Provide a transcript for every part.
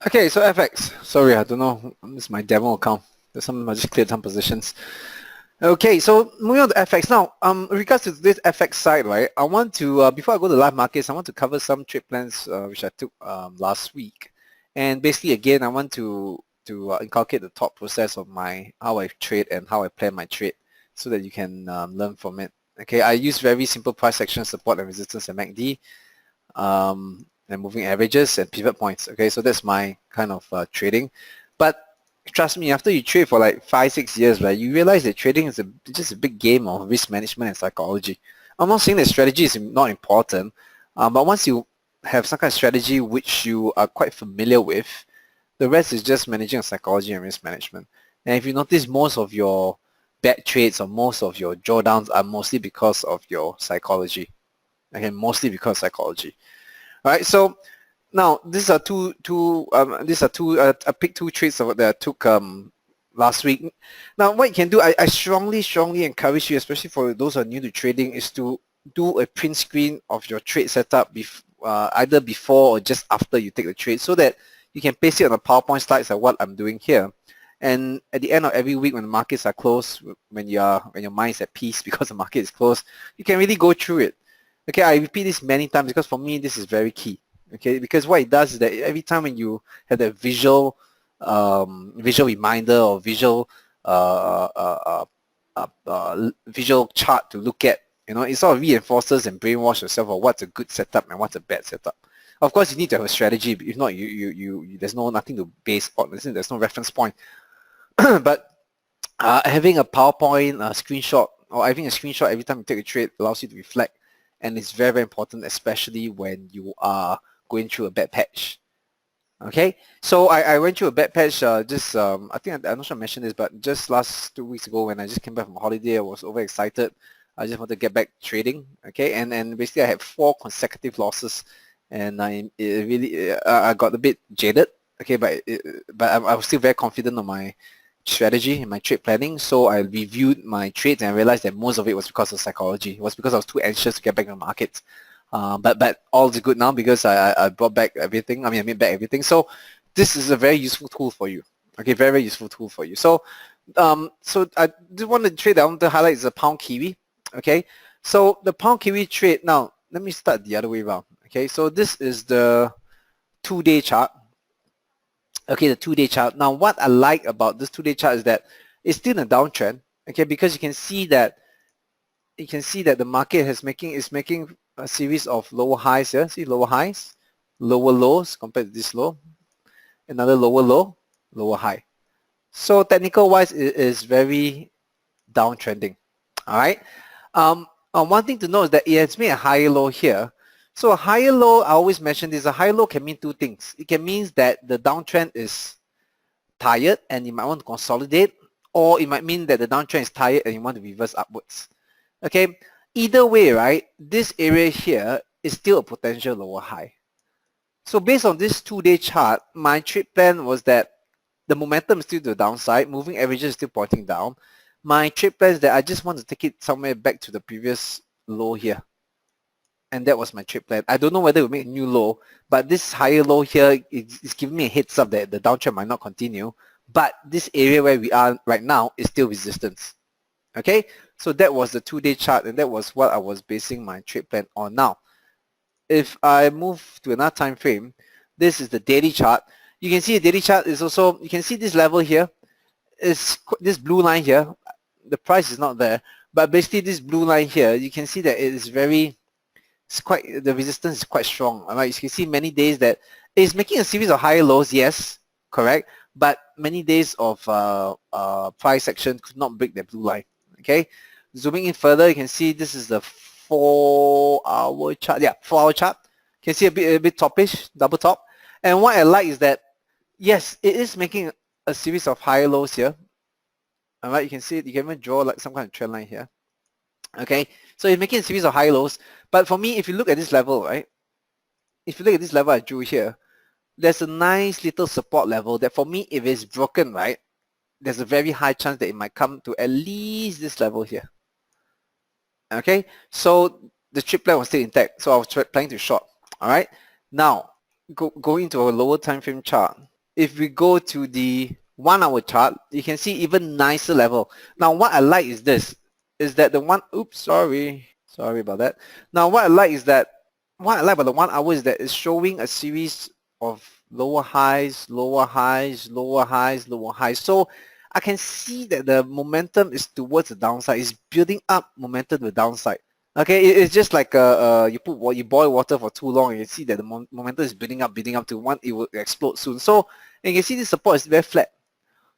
Okay, so FX. Sorry, I don't know. This is my demo account. I just cleared some positions. Okay, so moving on to FX now. In regards to this FX side, right? I want to before I go to live markets, I want to cover some trade plans which I took last week, and basically again, I want to inculcate the thought process of my how I trade and how I plan my trade, so that you can learn from it. Okay, I use very simple price action, support and resistance, and MACD. And moving averages and pivot points. Okay, so that's my kind of trading. But trust me, after you trade for like 5-6 years, right, you realize that trading is just a big game of risk management and psychology. I'm not saying that strategy is not important, but once you have some kind of strategy which you are quite familiar with, the rest is just managing psychology and risk management. And if you notice, most of your bad trades or most of your drawdowns are mostly because of your psychology. Okay, mostly because of psychology. All right, so now these are I picked two trades that I took last week. Now what you can do, I strongly encourage you, especially for those who are new to trading, is to do a print screen of your trade setup either before or just after you take the trade, so that you can paste it on the PowerPoint slides like what I'm doing here. And at the end of every week when the markets are closed, when your mind is at peace because the market is closed, you can really go through it. Okay, I repeat this many times because for me this is very key. Okay, because what it does is that every time when you have that visual reminder or visual chart to look at, it sort of reinforces and brainwash yourself of what's a good setup and what's a bad setup. Of course, you need to have a strategy. If not, there's nothing to base on. There's no reference point. But having a PowerPoint screenshot or having a screenshot every time you take a trade allows you to reflect, and it's very important, especially when you are going through a bad patch. Okay, so I went through a bad patch I think I'm not sure I mentioned this, but just last 2 weeks ago when I just came back from holiday, I was overexcited. I just wanted to get back trading. Okay, and basically I had 4 consecutive losses, and I got a bit jaded. Okay, but I was still very confident on my strategy and my trade planning. So I reviewed my trades and I realized that most of it was because of psychology. It was because I was too anxious to get back in the market. But all is good now because I brought back everything. I made back everything. So this is a very useful tool for you. Okay, very, very useful tool for you. So so I just want to trade I want to highlight is the pound kiwi. Okay, so the pound kiwi trade. Now let me start the other way around. Okay, so this is the 2-day chart. Okay, the 2-day chart. Now, what I like about this 2-day chart is that it's still in a downtrend. Okay, because you can see that the market is making a series of lower highs here. See lower highs, lower lows compared to this low, another lower low, lower high. So technical wise, it is very downtrending. All right. One thing to note is that it has made a higher low here. So a higher low, I always mention this, a higher low can mean two things. It can mean that the downtrend is tired and you might want to consolidate, or it might mean that the downtrend is tired and you want to reverse upwards. Okay, either way, right, this area here is still a potential lower high. So based on this 2-day chart, my trade plan was that the momentum is still to the downside, moving averages is still pointing down. My trade plan is that I just want to take it somewhere back to the previous low here. And that was my trade plan. I don't know whether it will make a new low, but this higher low here is giving me a heads up that the downtrend might not continue. But this area where we are right now is still resistance. Okay, so that was the 2-day chart, and that was what I was basing my trade plan on. Now, if I move to another time frame, this is the daily chart. You can see the daily chart is also, you can see this level here is this blue line here. The price is not there, but basically this blue line here, you can see that it is the resistance is quite strong. Right? You can see many days that it's making a series of higher lows, yes, correct, but many days of price action could not break the blue line. Okay, zooming in further, you can see this is the 4-hour chart. Yeah, 4-hour chart. You can see a bit topish, double top. And what I like is that yes, it is making a series of higher lows here. All right, you can see it. You can even draw like some kind of trend line here. Okay, so it's making a series of high lows. But for me, if you look at this level, right? If you look at this level I drew here, there's a nice little support level that for me, if it's broken, right, there's a very high chance that it might come to at least this level here. Okay, so the trade plan was still intact, so I was planning to short. All right, now go into a lower time frame chart, if we go to the 1 hour chart, you can see even nicer level. Now what I like is this, is that the one, oops, sorry about that. Now what I like about the 1 hour is that it's showing a series of lower highs, lower highs, lower highs, lower highs. So I can see that the momentum is towards the downside. It's building up momentum to the downside. Okay, it's just like you boil water for too long and you see that the momentum is building up to one, it will explode soon. So and you can see this support is very flat.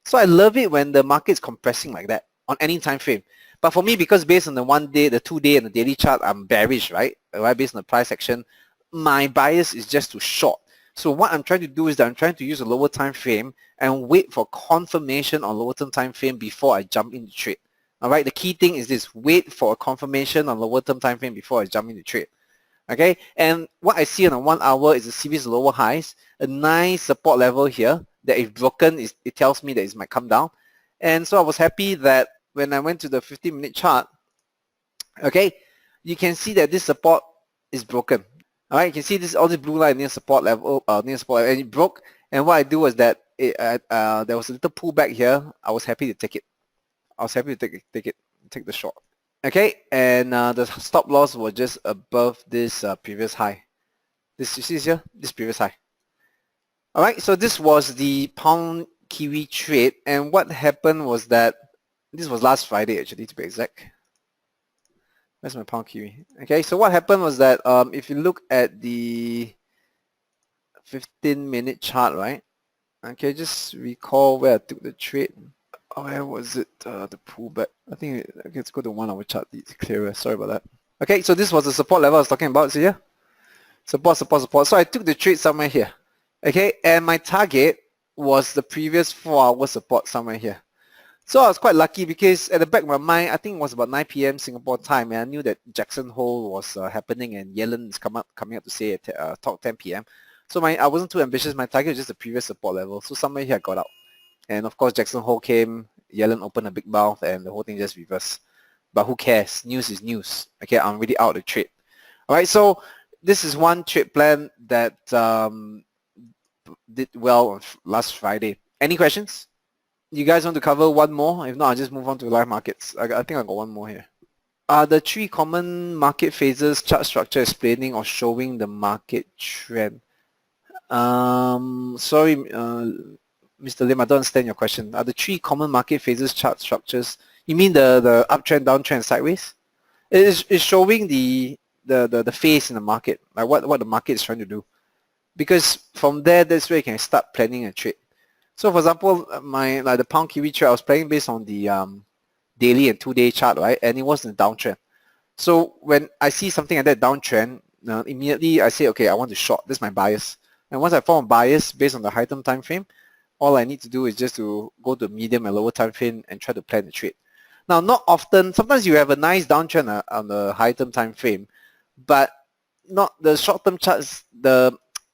So I love it when the market is compressing like that on any time frame. But for me, because based on the 1 day, the 2 day, and the daily chart, I'm bearish, right? Based on the price action, my bias is just to short. So what I'm trying to do is that I'm trying to use a lower time frame and wait for confirmation on lower term time frame before I jump in the trade. All right, the key thing is this: wait for a confirmation on lower term time frame before I jump in the trade. Okay, and what I see on a 1 hour is a series of lower highs, a nice support level here that if broken, it tells me that it might come down. And so I was happy that when I went to the 15-minute chart, okay, you can see that this support is broken. All right, you can see this all this blue line near support level, and it broke. And what I do was that there was a little pullback here. I was happy to take it. I was happy to take the short. Okay, and the stop loss was just above this previous high. This, you see here, this previous high. All right, so this was the pound Kiwi trade, and what happened was that this was last Friday actually, to be exact. Where's my pound Kiwi? Okay, so what happened was that if you look at the 15-minute chart, right? Okay, just recall where I took the trade. Oh, where was it? The pullback. I think okay, let's go to 1 hour chart. It's clearer. Sorry about that. Okay, so this was the support level I was talking about. See here? Support, support, support. So I took the trade somewhere here. Okay, and my target was the previous 4 hour support somewhere here. So I was quite lucky because at the back of my mind, I think it was about 9 p.m. Singapore time, and I knew that Jackson Hole was happening and Yellen is coming up to say at talk 10 p.m. So I wasn't too ambitious. My target was just the previous support level. So somewhere here I got out. And of course, Jackson Hole came, Yellen opened a big mouth, and the whole thing just reversed. But who cares? News is news. Okay, I'm really out of the trade. All right, so this is one trade plan that did well on last Friday. Any questions? You guys want to cover one more? If not, I'll just move on to live markets. I think I got one more here. Are the 3 common market phases chart structure explaining or showing the market trend? Sorry, Mr. Lim, I don't understand your question. Are the 3 common market phases chart structures? You mean the uptrend, downtrend, sideways? It's showing the phase in the market, like what the market is trying to do. Because from there, that's where you can start planning a trade. So for example, like the pound Kiwi trade, I was playing based on the daily and 2-day chart, right? And it was in a downtrend. So when I see something like that downtrend, immediately I say, okay, I want to short. This is my bias. And once I form a bias based on the high term time frame, all I need to do is just to go to medium and lower time frame and try to plan the trade. Now, not often. Sometimes you have a nice downtrend on the high term time frame, but not the short term charts.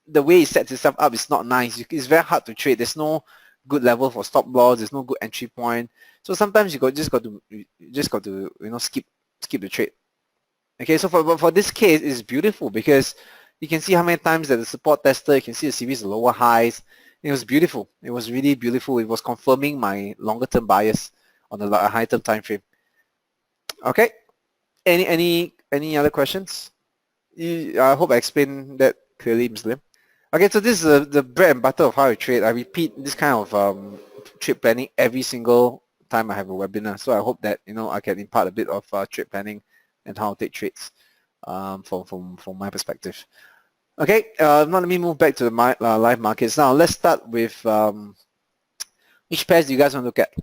The way it sets itself up is not nice. It's very hard to trade. There's no good level for stop loss. There's no good entry point. So sometimes you just got to skip the trade. Okay, so for this case, it's beautiful because you can see how many times that the support tested. You can see a series of lower highs. It was beautiful. It was really beautiful. It was confirming my longer term bias on the high term time frame. Okay. Any other questions? I hope I explained that clearly, Mr. Lim. Okay, so this is the bread and butter of how I trade. I repeat this kind of trade planning every single time I have a webinar. So I hope that I can impart a bit of trade planning and how to take trades from my perspective. Okay, now let me move back to the live markets. Now let's start with which pairs do you guys want to look at?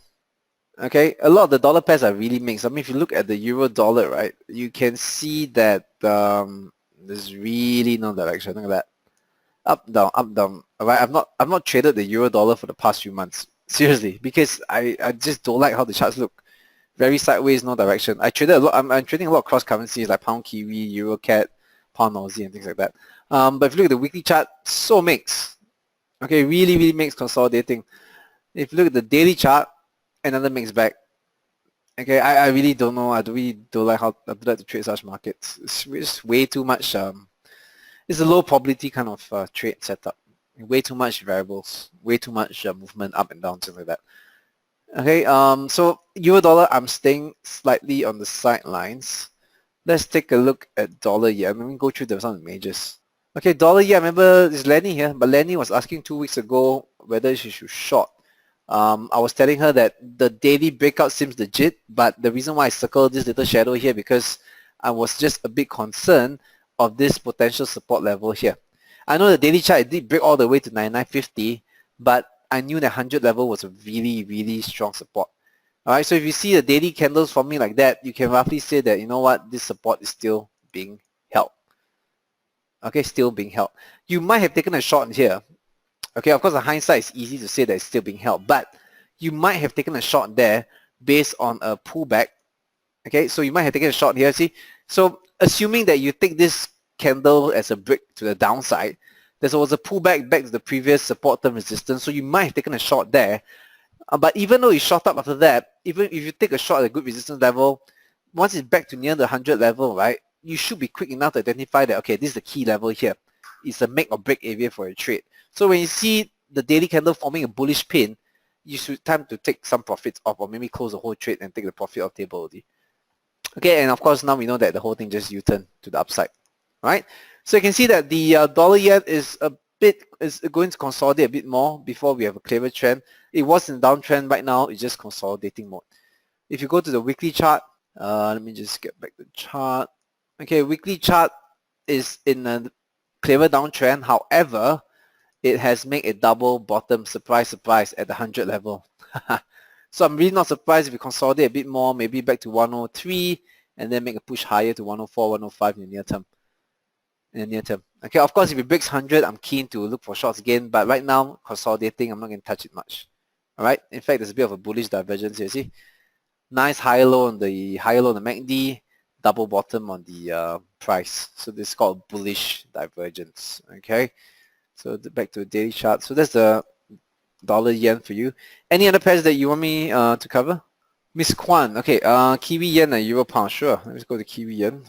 Okay, a lot of the dollar pairs are really mixed. I mean, if you look at the euro dollar, right, you can see that there's really no direction. Look at that. Up, down, up, down. Right? I've not traded the euro dollar for the past few months. Seriously, because I just don't like how the charts look. Very sideways, no direction. I traded a lot. I'm trading a lot of cross currencies like pound Kiwi, euro CAD, pound Aussie, and things like that. But if you look at the weekly chart, so mixed. Okay, really mixed, consolidating. If you look at the daily chart, another mixed bag. Okay, I really don't know. I really don't like how I like to trade such markets. It's just way too much It's a low probability kind of trade setup. Way too much variables, way too much movement up and down, things like that. Okay, so euro dollar, I'm staying slightly on the sidelines. Let's take a look at dollar yen. Let me go through some of the majors. Okay, dollar yen, I remember it's Lenny here, but Lenny was asking 2 weeks ago whether she should short. I was telling her that the daily breakout seems legit, but the reason why I circled this little shadow here because I was just a bit concerned of this potential support level here. I know the daily chart it did break all the way to 99.50, but I knew that 100 level was a really, really strong support. Alright, so if you see the daily candles forming like that, you can roughly say that, you know what, this support is still being held. Okay, still being held. You might have taken a short here. Okay, of course, the hindsight is easy to say that it's still being held, but you might have taken a short there based on a pullback. Okay, so you might have taken a short here, see? So assuming that you take this candle as a break to the downside, there was a pullback back to the previous support term resistance, so you might have taken a short there. But even though you short up after that, even if you take a short at a good resistance level, once it's back to near the 100 level, right, you should be quick enough to identify that, okay, this is the key level here. It's a make or break area for a trade. So when you see the daily candle forming a bullish pin, you should time to take some profits off or maybe close the whole trade and take the profit off table already. Okay, and of course now we know that the whole thing just U-turn to the upside, right? So you can see that the dollar yen is going to consolidate a bit more before we have a clearer trend. It was in downtrend right now, it's just consolidating mode. If you go to the weekly chart, let me just get back the chart. Okay, weekly chart is in a clearer downtrend. However, it has made a double bottom, surprise, surprise, at the 100 level. So I'm really not surprised if we consolidate a bit more, maybe back to 103, and then make a push higher to 104, 105 in the near term. Okay, of course, if it breaks 100, I'm keen to look for shorts again, but right now, consolidating, I'm not going to touch it much. All right, in fact, there's a bit of a bullish divergence here, see? Nice high low on the MACD, double bottom on the price. So this is called bullish divergence, okay? So back to the daily chart. So that's the dollar yen for you. Any other pairs that you want me to cover? Miss Kwan, okay, Kiwi yen and Euro pound, sure. Let's go to Kiwi yen.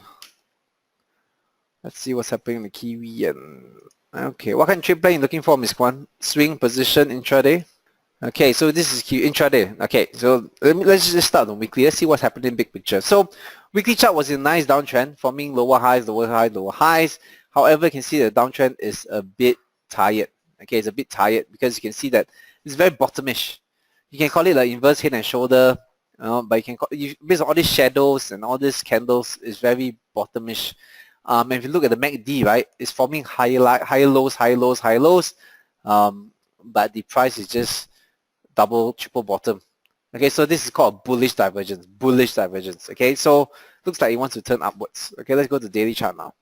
Let's see what's happening in the Kiwi yen. Okay, what kind of trade plan are you looking for, Miss Kwan? Swing, position, intraday? Okay, so this is intraday. Okay, so let's just start on weekly. Let's see what's happening in big picture. So weekly chart was in a nice downtrend, forming lower highs, lower highs, lower highs. However, you can see the downtrend is a bit tired. Okay, it's a bit tired because you can see that it's very bottomish. You can call it like inverse head and shoulder, but you can call, based on all these shadows and all these candles, it's very bottomish. And if you look at the MACD, right, it's forming high lows, high lows, high lows, but the price is just double, triple bottom. Okay, so this is called bullish divergence. Bullish divergence. Okay, so looks like it wants to turn upwards. Okay, let's go to daily chart now.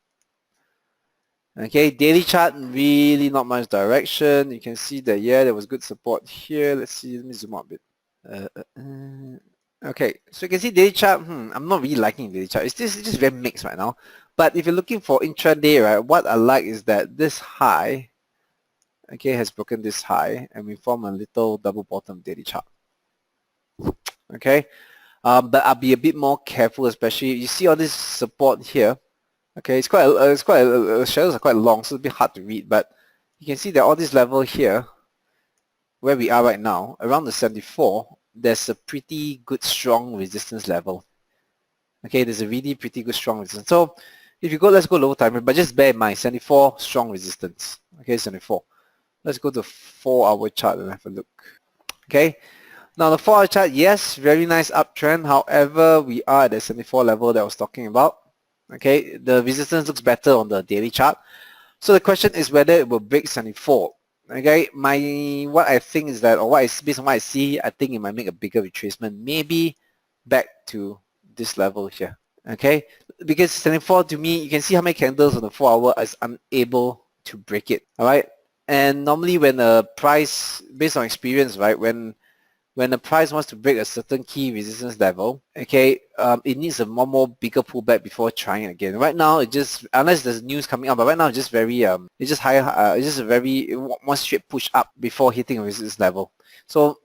Okay, daily chart, really not much direction. You can see that, yeah, there was good support here. Let's see, let me zoom out a bit. Okay, so you can see daily chart, I'm not really liking daily chart. It's just very mixed right now. But if you're looking for intraday, right, what I like is that this high, okay, has broken this high and we form a little double bottom daily chart. Okay, but I'll be a bit more careful, especially you see all this support here. Okay, shadows are quite long, so it's a bit hard to read, but you can see that all this level here, where we are right now, around the 74, there's a pretty good strong resistance level. Okay, there's a really pretty good strong resistance. So if you go, let's go lower time, but just bear in mind, 74 strong resistance. Okay, 74. Let's go to 4-hour chart and have a look. Okay, now the 4-hour chart, yes, very nice uptrend. However, we are at the 74 level that I was talking about. Okay, the resistance looks better on the daily chart. So the question is whether it will break 74. Okay, what I think is that, or based on what I see, I think it might make a bigger retracement, maybe back to this level here. Okay, because 74 to me, you can see how many candles on the 4-hour is unable to break it. All right, and normally when a price, based on experience, right, when the price wants to break a certain key resistance level, okay, it needs a more bigger pullback before trying it again. Right now, it just, unless there's news coming up, but right now it's just very, it's just higher, it's just a very, one straight push up before hitting a resistance level. So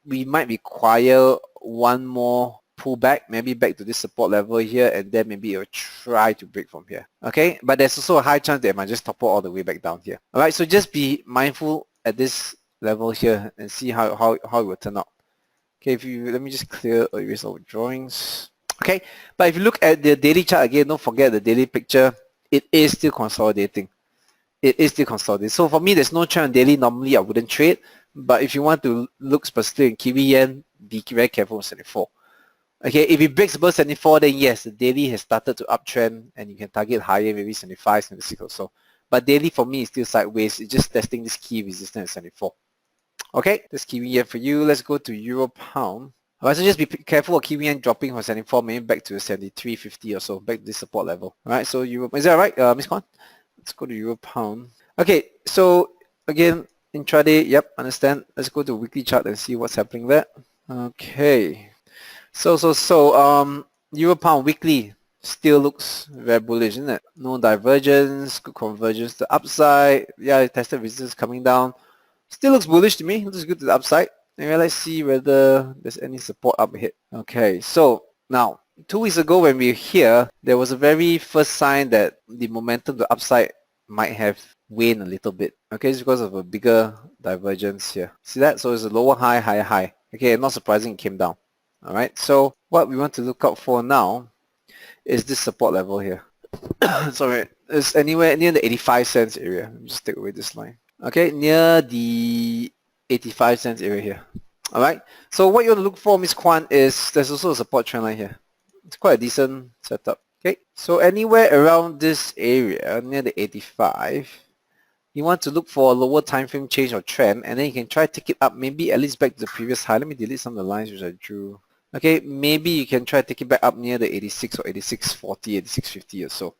we might require one more pull back, maybe back to this support level here, and then maybe it will try to break from here. Okay, but there's also a high chance that it might just topple all the way back down here. All right, so just be mindful at this level here and see how it will turn out. Okay, let me just clear or erase all drawings. Okay, but if you look at the daily chart again, don't forget the daily picture. It is still consolidating. It is still consolidating. So for me, there's no trend on daily. Normally, I wouldn't trade. But if you want to look specifically in Kiwi Yen, be very careful with 74. Okay, if it breaks above 74, then yes, the daily has started to uptrend and you can target higher, maybe 75, 76 or so. But daily for me is still sideways. It's just testing this key resistance at 74. Okay, that's Kiwi Yen for you. Let's go to Euro Pound. Alright, so just be careful of Kiwi Yen dropping from 74, maybe back to 73.50 or so, back to this support level. Alright, so Euro, is that right, Miss Kwan? Let's go to Euro Pound. Okay, so again, intraday, yep, understand. Let's go to weekly chart and see what's happening there. Okay, so Euro Pound weekly still looks very bullish, isn't it? No divergence, good convergence to the upside. Yeah, it tested resistance coming down. Still looks bullish to me. Looks good to the upside. Anyway, let's see whether there's any support up ahead. Okay, so now 2 weeks ago when we were here, there was a very first sign that the momentum to the upside might have waned a little bit. Okay, it's because of a bigger divergence here. See that? So it's a lower high, higher high. Okay, not surprising it came down. Alright, so what we want to look out for now is this support level here. Sorry, it's anywhere near the 85 cents area. Let me just take away this line. Okay, near the 85 cents area here. Alright, so what you want to look for, Miss Kwan, is there's also a support trend line here. It's quite a decent setup. Okay, so anywhere around this area, near the 85, you want to look for a lower time frame change or trend, and then you can try to take it up, maybe at least back to the previous high. Let me delete some of the lines which I drew. Okay, maybe you can try to take it back up near the 86 or 86.40, 86.50 or so.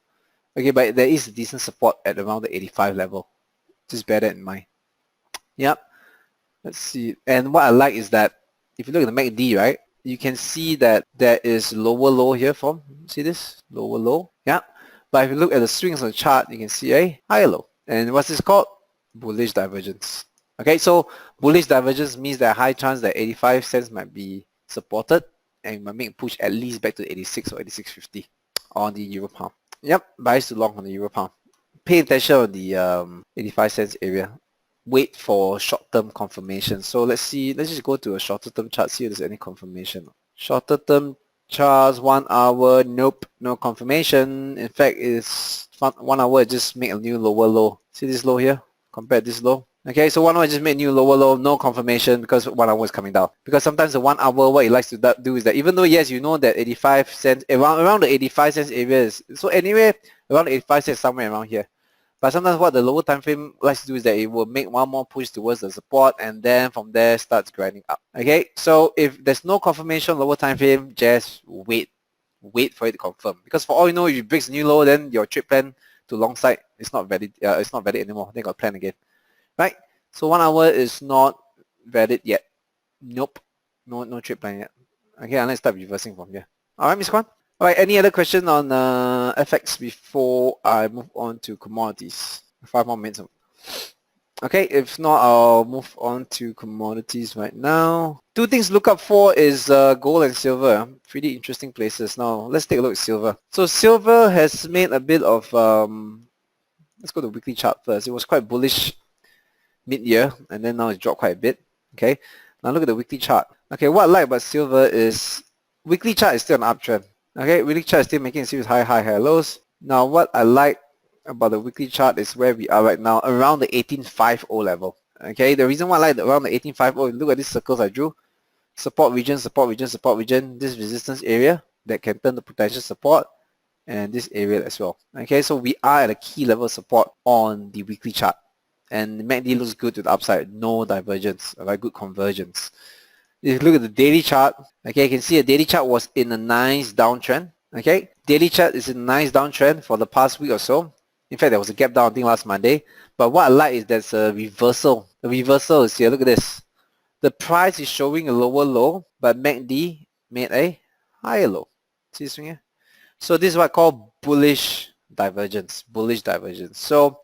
Okay, but there is a decent support at around the 85 level. Just bear that in mind. Yep. Let's see. And what I like is that if you look at the MACD, right, you can see that there is lower low here from, see this? Lower low. Yeah. But if you look at the swings on the chart, you can see a higher low. And what's this called? Bullish divergence. Okay, so bullish divergence means that high chance that 85 cents might be supported and might make a push at least back to 86 or 86.50 on the Euro Pound. Yep, buys too long on the Euro Pound. Pay attention on the 85 cents area. Wait for short-term confirmation. So let's see, let's just go to a shorter term chart, see if there's any confirmation. Shorter term charts, 1 hour, nope, no confirmation. In fact, it's 1 hour just make a new lower low. See this low here? Compare this low. Okay, so 1 hour just made new lower low, no confirmation because 1 hour is coming down. Because sometimes the 1 hour, what it likes to do is that even though yes, you know that 85 cents, around the 85 cents area is, so anyway, around 85 cents somewhere around here. But sometimes what the lower time frame likes to do is that it will make one more push towards the support and then from there starts grinding up. Okay, so if there's no confirmation lower time frame, just wait for it to confirm. Because for all you know, if it breaks new low, then your trade plan to long side is not valid. It's not valid anymore. They got plan again, right? So 1 hour is not valid yet. Nope, no trade plan yet. Okay, unless start reversing from here. All right, Ms. Kwan. All right, any other question on FX before I move on to commodities? 5 more minutes. Okay, if not, I'll move on to commodities right now. 2 things to look up for is gold and silver. Pretty interesting places. Now, let's take a look at silver. So silver has made a bit of, let's go to the weekly chart first. It was quite bullish mid-year, and then now it's dropped quite a bit. Okay, now look at the weekly chart. Okay, what I like about silver is weekly chart is still an uptrend. Okay, weekly chart is still making a series high, high lows. Now, what I like about the weekly chart is where we are right now, around the 1850 level. Okay, the reason why I like around the 1850, look at these circles I drew. Support region, support region, support region, this resistance area that can turn the potential support, and this area as well. Okay, so we are at a key level of support on the weekly chart. And MACD looks good to the upside, no divergence, a very good convergence. If you look at the daily chart, okay, you can see the daily chart was in a nice downtrend. Okay, daily chart is in a nice downtrend for the past week or so. In fact, there was a gap down, I think, last Monday. But what I like is there's a reversal. The reversal is here. Look at this. The price is showing a lower low, but MACD made a higher low. See this thing here? So this is what I call bullish divergence. Bullish divergence. So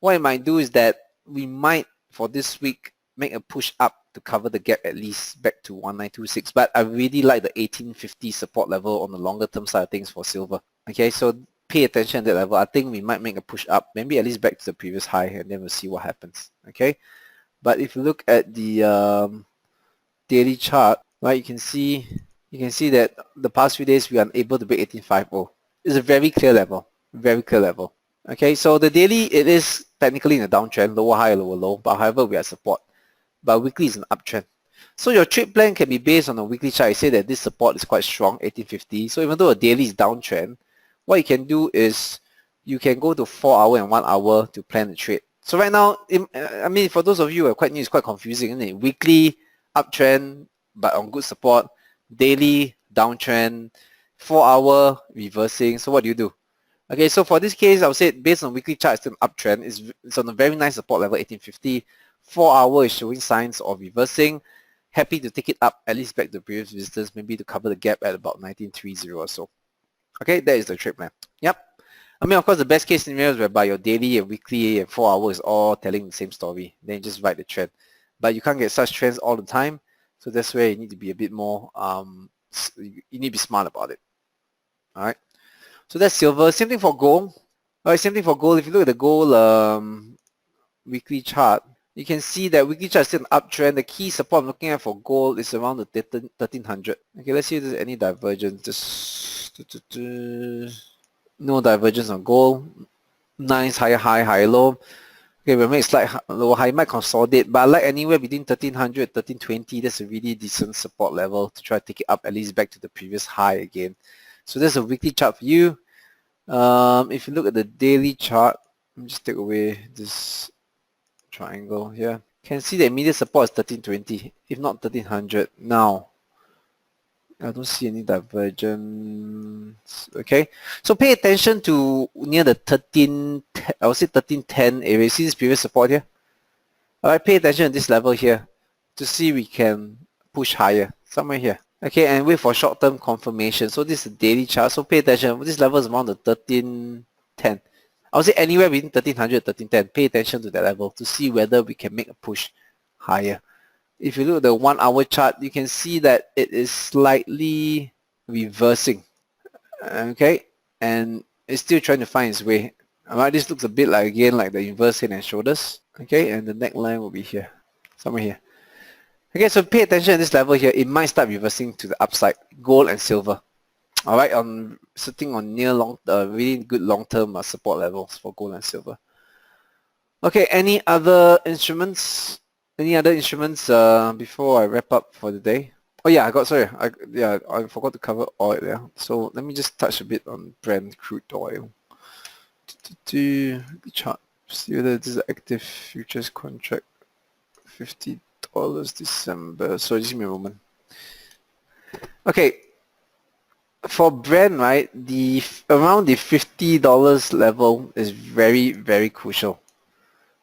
what it might do is that we might, for this week, make a push up to cover the gap at least back to 1926. But I really like the 1850 support level on the longer term side of things for silver. Okay, so pay attention at that level. I think we might make a push up, maybe at least back to the previous high, and then we'll see what happens. Okay, but if you look at the daily chart, right, you can see that the past few days we are unable to break 1850. It's a very clear level, very clear level. Okay, so the daily, it is technically in a downtrend, lower high, lower low, but however we are support. But weekly is an uptrend. So your trade plan can be based on a weekly chart. I say that this support is quite strong, 1850. So even though a daily is downtrend, what you can do is you can go to 4 hour and 1 hour to plan the trade. So right now, I mean, for those of you who are quite new, it's quite confusing, isn't it? Weekly uptrend, but on good support. Daily downtrend, 4 hour reversing. So what do? Okay, so for this case, I would say based on weekly chart, it's an uptrend. It's on a very nice support level, 1850. 4 hour is showing signs of reversing. Happy to take it up at least back to previous resistance, maybe to cover the gap at about 1930 or so. Okay, that is the trade plan. Yep. I mean, of course, the best case scenario is whereby your daily and weekly and 4 hours is all telling the same story. Then you just ride the trend. But you can't get such trends all the time. So that's where you need to be a bit more, you need to be smart about it. All right. So that's silver. Same thing for gold. All right, same thing for gold. If you look at the gold weekly chart, you can see that weekly chart is still an uptrend. The key support I'm looking at for gold is around the 1300. Okay, let's see if there's any divergence. Just no divergence on gold. Nice higher high, higher low. Okay, we'll make slight lower high. Might consolidate, but I like anywhere between 1300, 1320. That's a really decent support level to try to take it up at least back to the previous high again. So there's a weekly chart for you. If you look at the daily chart, let me just take away this triangle here. Can see the immediate support is 1320, if not 1300. Now, I don't see any divergence. Okay, so pay attention to near the 1310 area. See this previous support here? Alright, pay attention to this level here to see we can push higher somewhere here. Okay, and wait for short-term confirmation. So this is the daily chart. So pay attention. This level is around the 1310. I would say anywhere between 1300 and 1310. Pay attention to that level to see whether we can make a push higher. If you look at the 1 hour chart, you can see that it is slightly reversing. Okay, and it's still trying to find its way. Alright, this looks a bit like, again, like the inverse head and shoulders. Okay, and the neckline will be here, somewhere here. Okay, so pay attention at this level here. It might start reversing to the upside, gold and silver. All right, on sitting on near really good long-term support levels for gold and silver. Okay, any other instruments? Any other instruments before I wrap up for the day? Oh yeah, I forgot to cover oil. Yeah, so let me just touch a bit on Brent crude oil. Chart. See whether this is an active futures contract. $50 December. So just give me a moment. Okay, for Brent, right, around the $50 level is very, very crucial.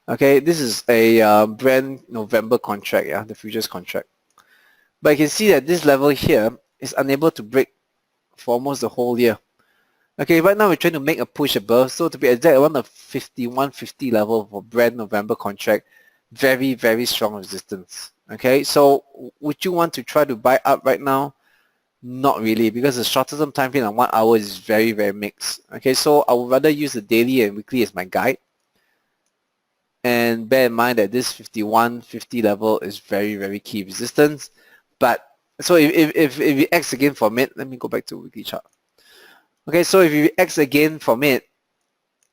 Okay, this is a Brent November contract, yeah, the futures contract. But you can see that this level here is unable to break for almost the whole year. Okay, right now we're trying to make a push above. So to be exact, around the 51.50 level for Brent November contract, very, very strong resistance. Okay, so would you want to try to buy up right now? Not really, because the shorter term time frame on 1 hour is very, very mixed. Okay, so I would rather use the daily and weekly as my guide. And bear in mind that this 51.50 level is very, very key resistance. But so if it acts again from it, let me go back to weekly chart. Okay, so if it acts again from it,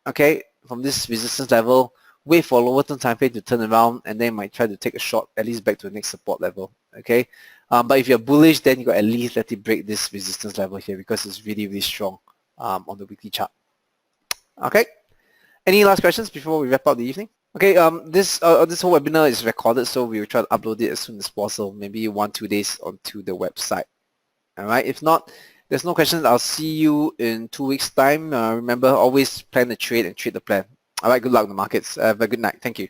okay, from this resistance level, wait for a lower term time frame to turn around, and then might try to take a shot at least back to the next support level. Okay, but if you're bullish, then you got at least let it break this resistance level here because it's really, really strong on the weekly chart. Okay, any last questions before we wrap up the evening? Okay, this whole webinar is recorded, so we will try to upload it as soon as possible, maybe 1-2 days onto the website. All right, if not, there's no questions. I'll see you in 2 weeks' time. Remember, always plan the trade and trade the plan. All right, good luck in the markets. Have a good night. Thank you.